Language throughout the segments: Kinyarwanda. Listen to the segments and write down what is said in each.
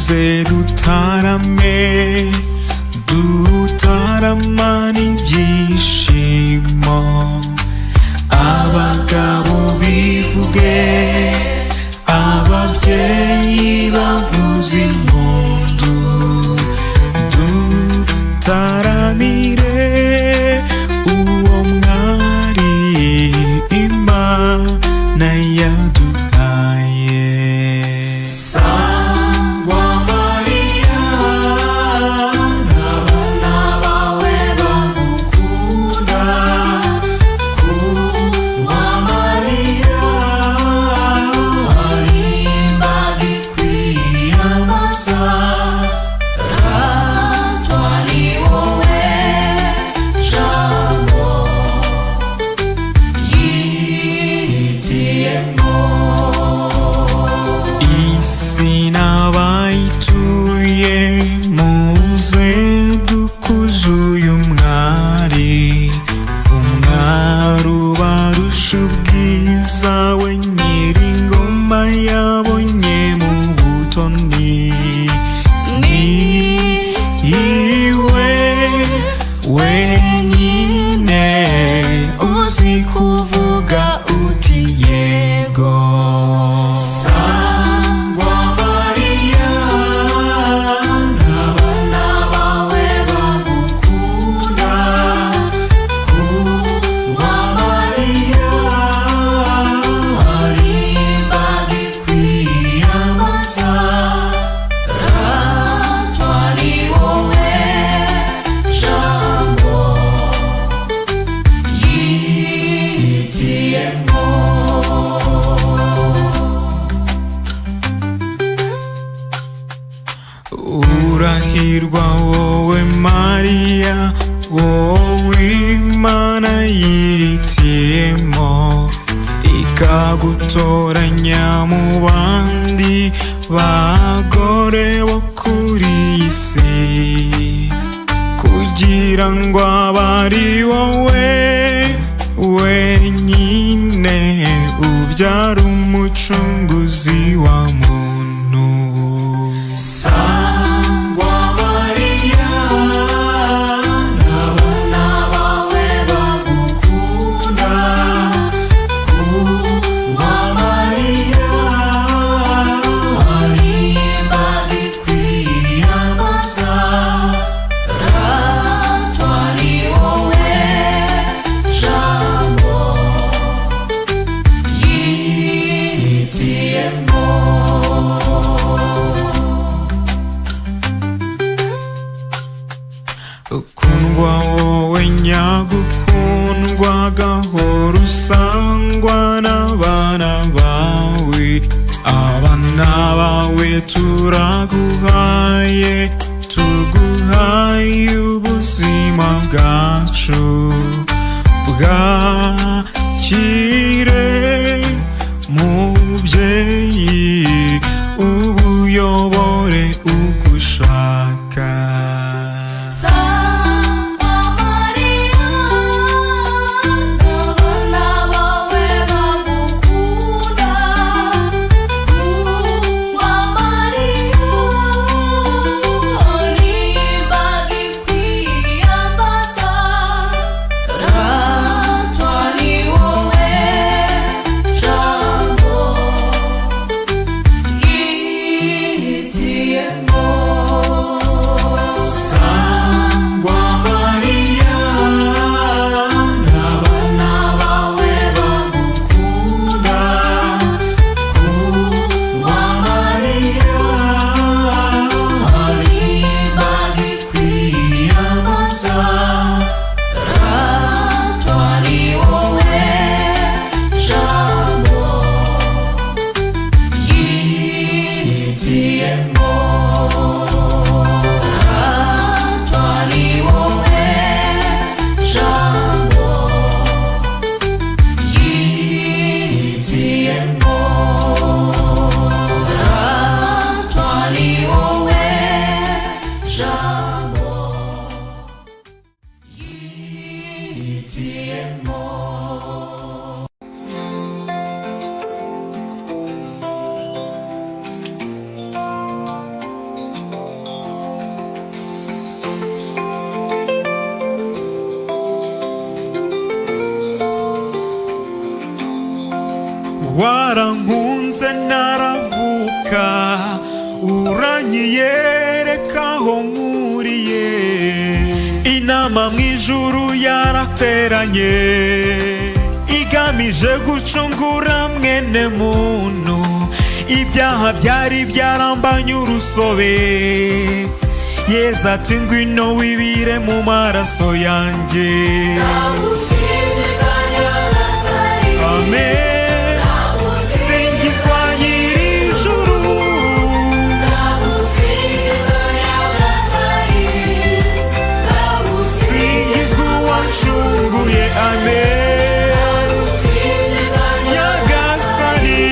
muze dutarame dutaramana ibyishimo abagabo bivuge ababyeyi bavuze impundu dutaramire uwo mwari Imana yaduhaye. Sangwa Mariya n'abana bawe bagukunda kundwa Mariya ari imbaga ikwiyambaza ratwa ni wowe jambo yihitiyemo. Isi n'abayituye muze dukuze uyu mwari umwari ubarusha ubwiza we nyir'ingoma yabonye mu butoni ni iwe wenyine uzi kuvuga uti yego. Sangwa Mariya n'abana bawe bagukunda kundwa Mariya ari imbaga ikwiyambaza ratwa ni wowe jambo yihitiyemo. Urahirwa wowe Mariya wowe Imana yihitiyemo ikagutoranya mu bandi bagore bo kuri iyi si kugira ngo abe ari wowe wenyine ubyara umucunguzi wa muntu. Sangwa Mariya n'abana bawe bagukunda kundwa Mariya ari imbaga ikwiyambaza ratwa ni wowe jambo yihitiyemo. Ukundwa wowe nyagukundwa gahora usangwa n'abana bawe abana bawe turaguhaye tuguhaye ubuzima bwacu bwakire mubyeyi ubuyobore uko ushaka. Sangwa Mariya n'abana bawe bagukunda kundwa Mariya ari imbaga ikwiyambaza ratwa ni wowe warankunze naravuka, uranyiyereka aho nkuriye. Inama mu ijuru yarateranye, igamije gucungura mwene muntu. Ibyaha byari byarambanye urusobe, Yesu ati ngwino wibire mu maraso yanjye. Amen. Singizwa nyir'ijuru, singizwa uwancunguye. Amen. Nyagasani,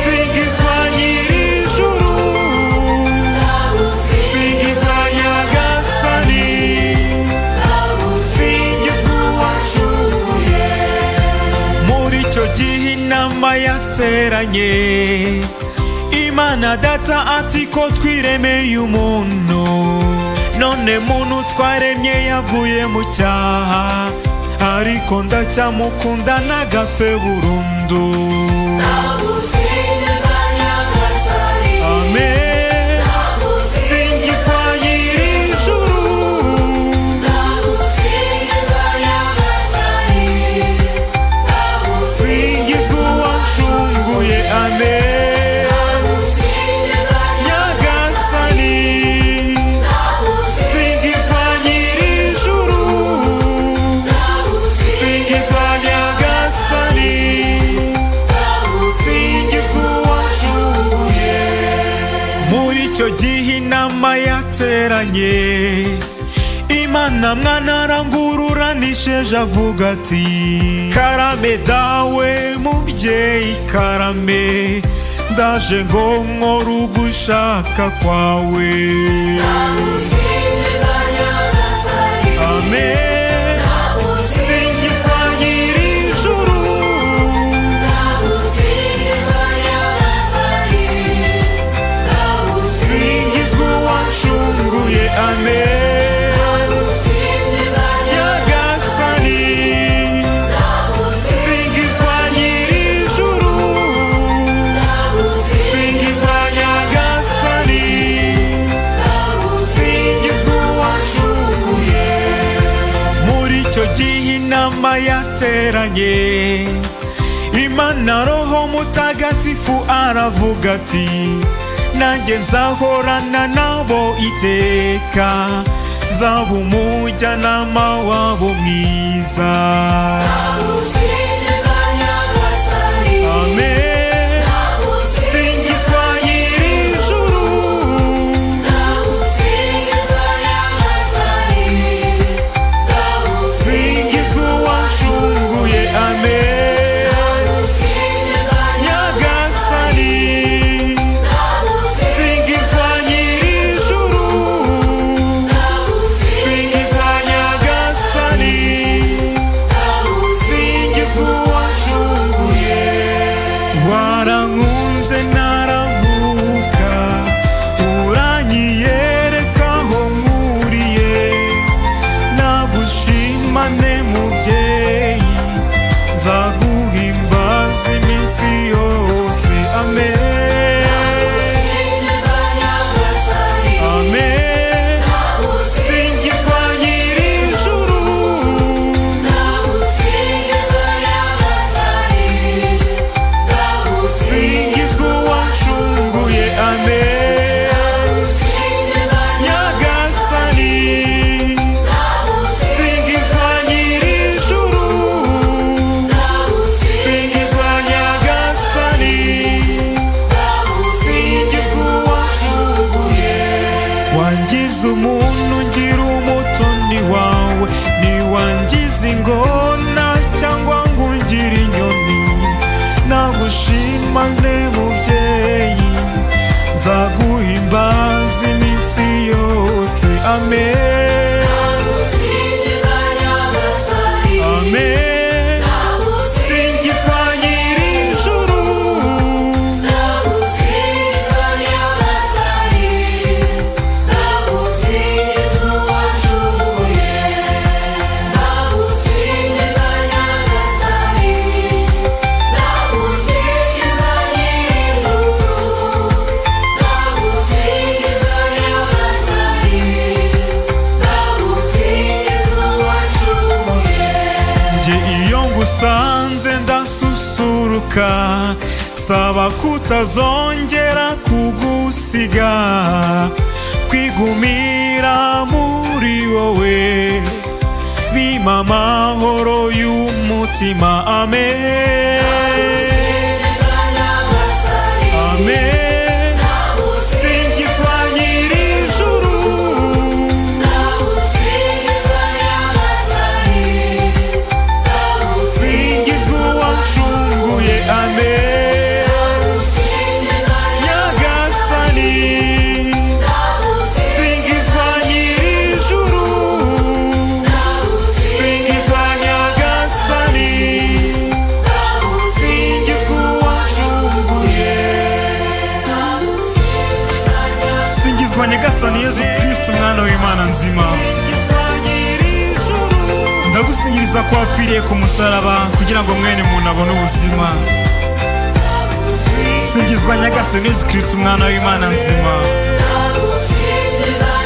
singizwa nyir'ijuru, singizwa Nyagasani, singizwa uwancunguye. Muri icyo gihe inama yateranye, Imana Data ati ko twiremeye umuntu, none muntu twaremye yaguye mu cyaha, ariko ndacyamukunda ntagapfe burundu. Amen. Singizwa nyir'ijuru, singizwa uwancunguye. Amen. Nyagasani, singizwa nyir'ijuru, singizwa Nyagasani, singizwa uwancunguye. Muri icyo gihe inama yateranye, Imana Mwana arangururanisheje avuga ati karame dawe mubyeyi karame, ndaje ngo nkore ugushaka kwawe. Amen. Singizwa nyir'ijuru, singizwa uwancunguye. Amen. Nyagasani, singizwa nyir'ijuru, singizwa Nyagasani, singizwa uwancunguye. Muri icyo gihe inama yateranye, Imana Roho Mutagatifu aravuga ati nanjye nzahorana nabo iteka, nzaba umujyanama wabo mwiza. Amen. Singizwa nyir'ijuru, singizwa uwancunguye. Amen. Nyagasani, singizwa nyir'ijuru, singizwa Nyagasani, singizwa uwancunguye. Warankunze naravuka, uranyiyereka aho nkuriye. Nagushimane mubyeyi, nzaguhimbaza iminsi yose. Amen. Amen. Singizwa nyir'ijuru, singizwa uwancunguye. Amen. Nyagasani, singizwa nyir'ijuru, singizwa Nyagasani, ndasusuruka saba kutazongera kugusiga kwigumira muri wowe bima amahoro y'umutima amen amen singizwa nyir'ijuru singizwa uwancunguye amen nyagasani singizwa nyir'ijuru singizwa nyagasani singizwa uwancunguye singizwa nyagasani Yezu Kristo umwana w'Imana nzima ndagusingiriza ko wapfiriye ku musaraba kugira ngo mwene muntu abone ubuzima singizwa nyagasani Yezu Kristo umwana w'Imana nzima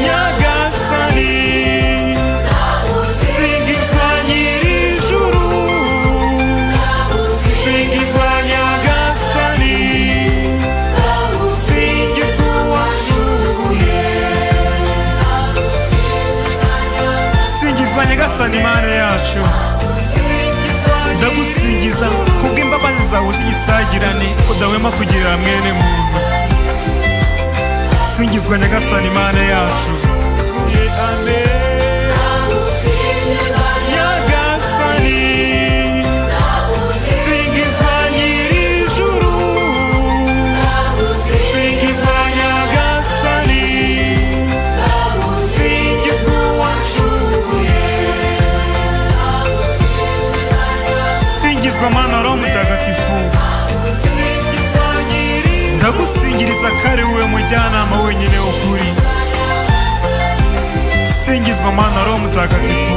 nyagasani singizwa nyir'ijuru singizwa nyagasani singizwa uwancunguye singizwa nyagasani Mana yacu ndagusingiza kubw'imbabazi zawe z'igisagirane udahwema kugirira mwene muntu singizwa nyagasani Mana yacu amen nyagasani singizwa nyir'ijuru singizwa nyagasani singizwa uwancunguye singizwa Mana Roho Mutagatifu ndagusingiriza ko ari wowe mujyanama wenyine w'ukuri singizwa Mana Roho Mutagatifu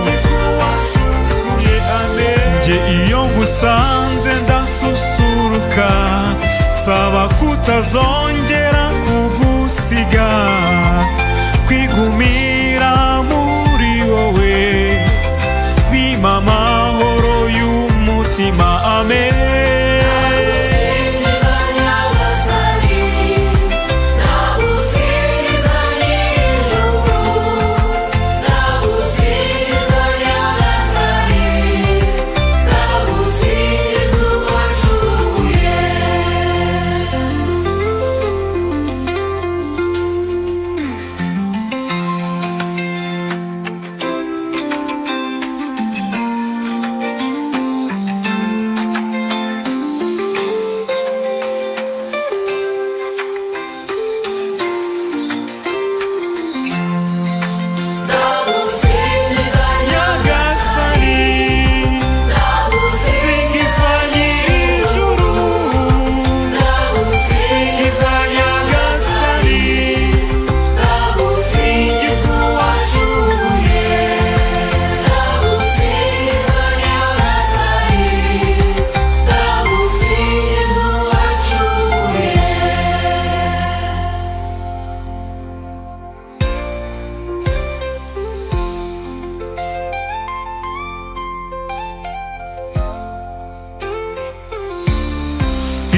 nge iyo ngusanze ndasusuruka saba kutazongera kugusiga kwigumira muri wowe bima amahoro y'umutima amen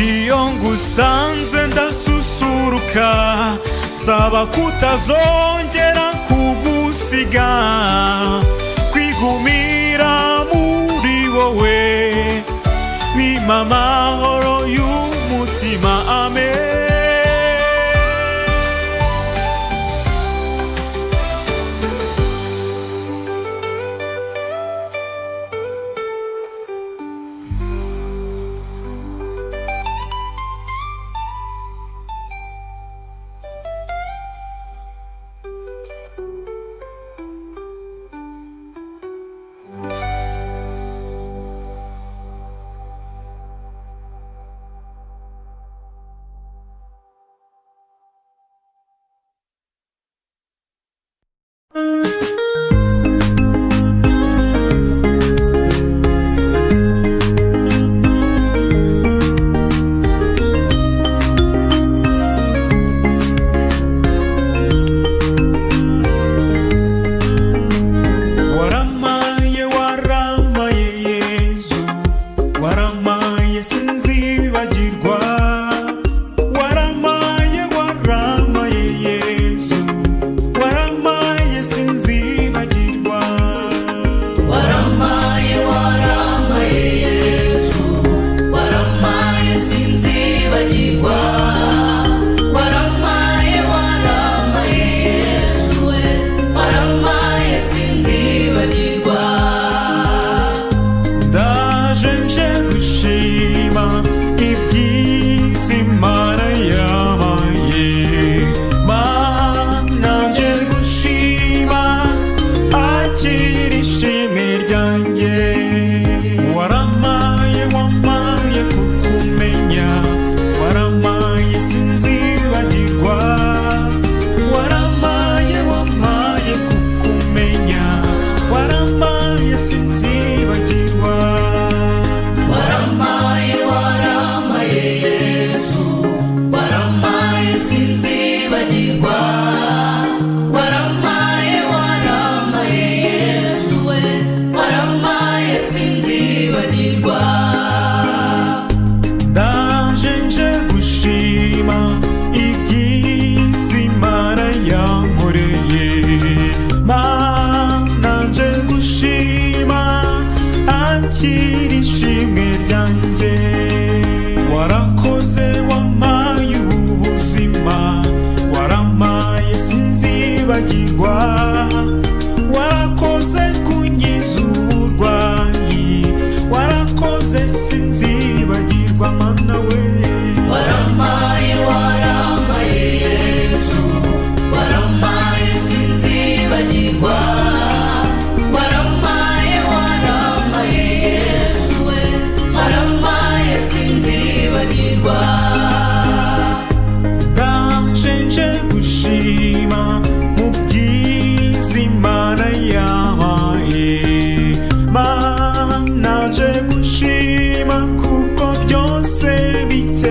iyo ngusanze ndasusuruka saba kutazongera kugusiga kwigumira muri wowe bima amahoro y'umutima amen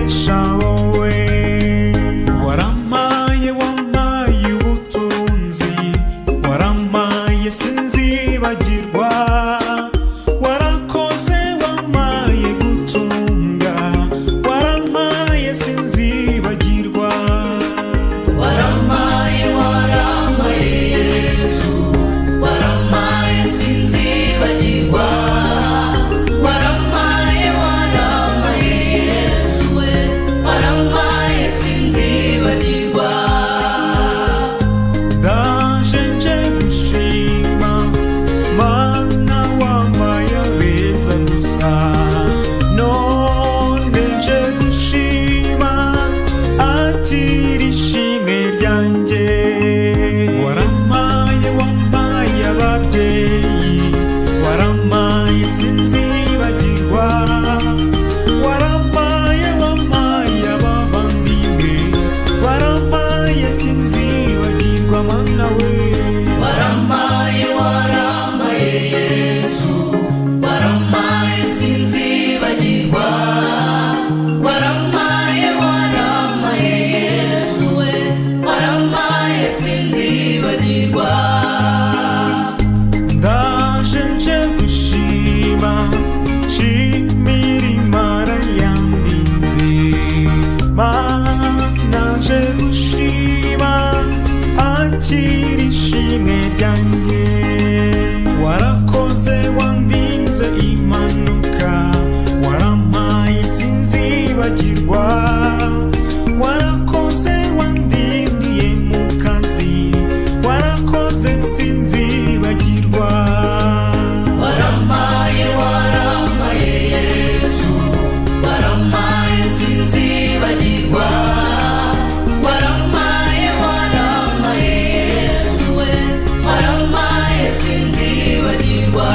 nkesha wowe. Warampaye wampaye ubutunzi, warampaye sinzibagirwa, warakoze wampaye gutunga, warampaye sinzibagirwa. Warampaye warampaye Yesu, warampaye sinzibagirwa, warampaye warampaye Yesu we, warampaye sinzibagirwa. Ndaje nje gushima Mana wampaye abeza gusa, none nje gushima akira ishimwe ryanjye. Warampaye wampaye ababyeyi, warampaye sinzibagirwa, warampaye wampaye abavandimwe, warampaye sinzibagirwa Mana we. Warampaye warampaye Yesu, warampaye sinzibagirwa, warampaye warampaye Yesu we, warampaye sinzibagirwa. Ndaje nje gushima nshimira Imana yandinze, Mana nje gushima akira ishimwe ryanjye. Warakoze wandinze impanuka, warampaye sinzibagirwa, warakoze wandindiye mu kazi, warakoze sinzibagirwa. Warampaye warampaye Yesu, warampaye sinzibagirwa, warampaye warampaye Yesu we, warampaye sinzibagirwa.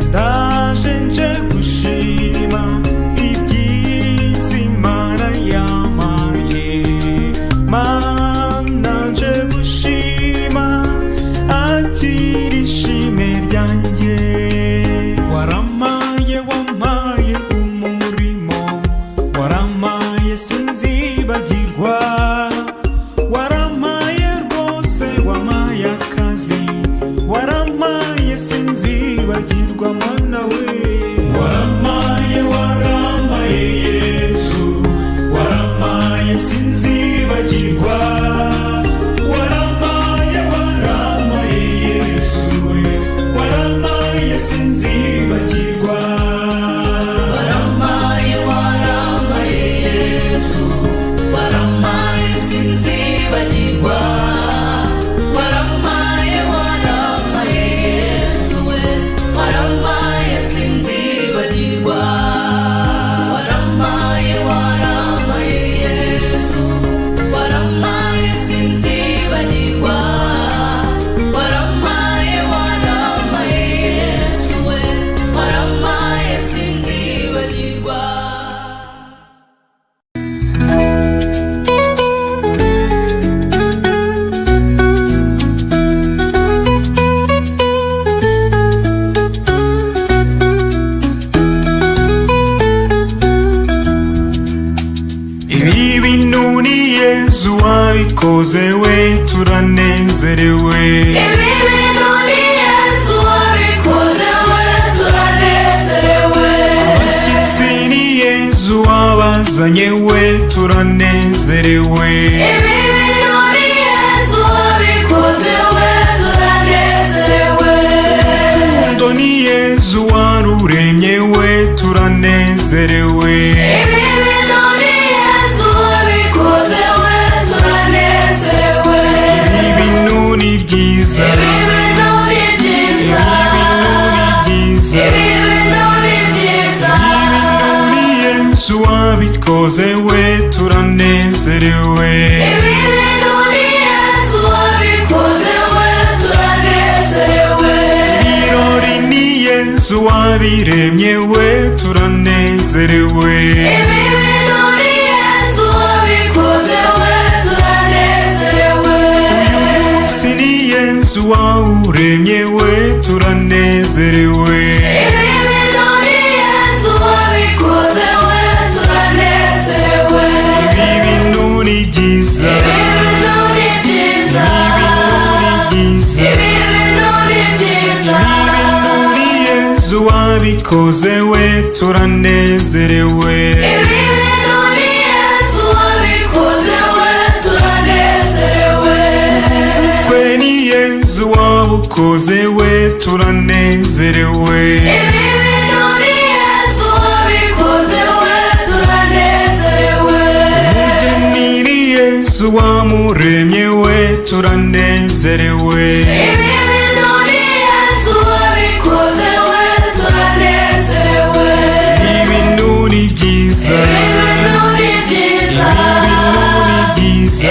Ndaje nje gushima ibyiza Imana yampaye, Mana nje gushima akira ishimwe ryanjye. Warampaye wampaye umurimo, warampaye sinzibagirwa, warampaye rwose wampaye akazi, warampaye sinzibagirwa Mana we. Warampaye warampaye Yesu, warampaye sinzibagirwa, warampaye warampaye Yesu we, warampaye sinzibagirwa. Warampaye warampaye Yesu, warampaye sinzibagirwa, warampaye warampaye Yesu we, warampaye sinzibagirwa. Warampaye warampaye Yesu, warampaye sinzibagirwa, warampaye warampaye Yesu we, warampaye sinzibagirwa. Ibi bintu ni Yesu wabikoze we, turanezerewe. Ibi bintu ni Yesu wabikoze we, turanezerewe. Abashyitsi ni Yesu wabazanye we, turanezerewe. Ibi bintu ni Yesu wabikoze we, turanezerewe. Urukundo ni Yesu waruremye we, turanezerewe. Ibi bintu ni Yesu wabikoze we, turanezerewe. Ibi bintu ni byiza, Ibi bintu ni byiza, ibi bintu ni byiza, ibi bintu ni byiza. ibi bintu ni Yesu wabikoze we, turanezerewe. Ibi bintu ni Yesu wabikoze we, turanezerewe. Ibirori ni Yesu wabiremye we, turanezerewe. Ibi bintu ni Yesu wabikoze we, turanezerewe. Uyu munsi ni Yesu wawuremye we, turanezerewe. Ibi bintu ni Yesu wabikoze we, turanezerewe. wabikoze we turanezerewe. Ibi bintu ni Yesu wabikoze we turanezerewe. Kwe ni Yesu wabukoze we turanezerewe. Ibi bintu ni Yesu wabikoze we turanezerewe. Umugeni ni Yesu wamuremye we turanezerewe. Ibi bintu ni Yesu wabikoze we turanezerewe. Ibintu ni byiza, Ibintu ni byiza,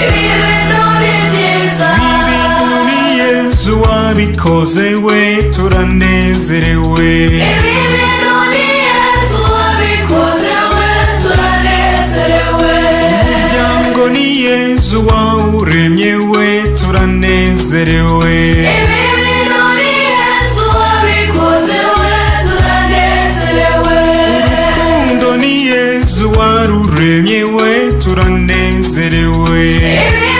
ibintu ni byiza. ibintu ni Yesu wabikoze we turanezerewe. Ibi bintu ni Yesu wabikoze we turanezerewe. Umuryango ni Yesu wawuremye we turanezerewe. Ibi bintu ni Yesu wabikoze we turanezerewe. Urukundo ni Yesu waruremye we turanezerewe. Ibi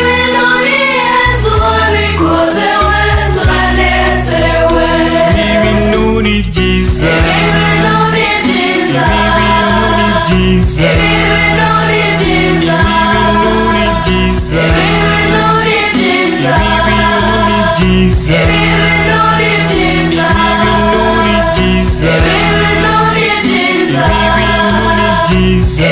bintu ni Yesu wabikoze we turanezerewe. Ibintu ni byiza, Ibintu ni byiza, ibintu ni byiza, ibintu ni byiza, ibintu ni byiza, ibintu ni byiza, ibintu ni byiza, ibintu ni byiza, ibintu ni byiza, ibintu ni byiza, ibintu ni byiza.